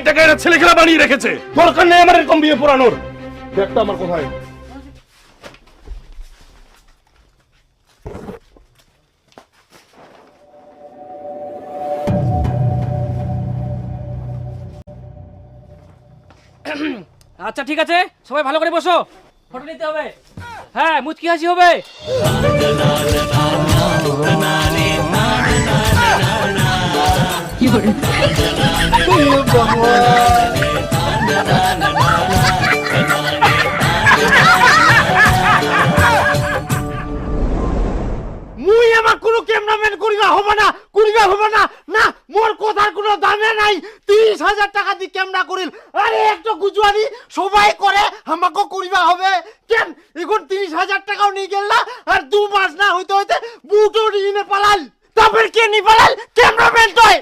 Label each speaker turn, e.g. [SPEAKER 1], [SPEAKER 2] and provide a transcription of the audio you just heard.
[SPEAKER 1] টাকা এরা ছেলেখেলা বানিয়ে রেখেছে। দরকার নেই আমার এরকম বিয়ে পড়ানোর। দেখটা আমার কোথায়?
[SPEAKER 2] আচ্ছা ঠিক আছে, সবাই ভালো করে বসো, ফটো নিতে হবে। হ্যাঁ, মুচকি হাসি হবে।
[SPEAKER 3] মুই আমার কোনো ক্যামেরাম্যান করিবা হবে না, না মোর কথার কোনো দামে নাই। 30,000 টাকা দিয়ে ক্যামেরা করিল, আরে একটা গুজুয়ানি সবাই করে, আমাকে করিবা হবে কেন? এখন 30,000 টাকাও নিয়ে গেল না, আর 2 মাস না হইতে হইতে বুটো নিয়ে পালাল। তারপর কে নি পালাল? ক্যামেরাম্যান তোই।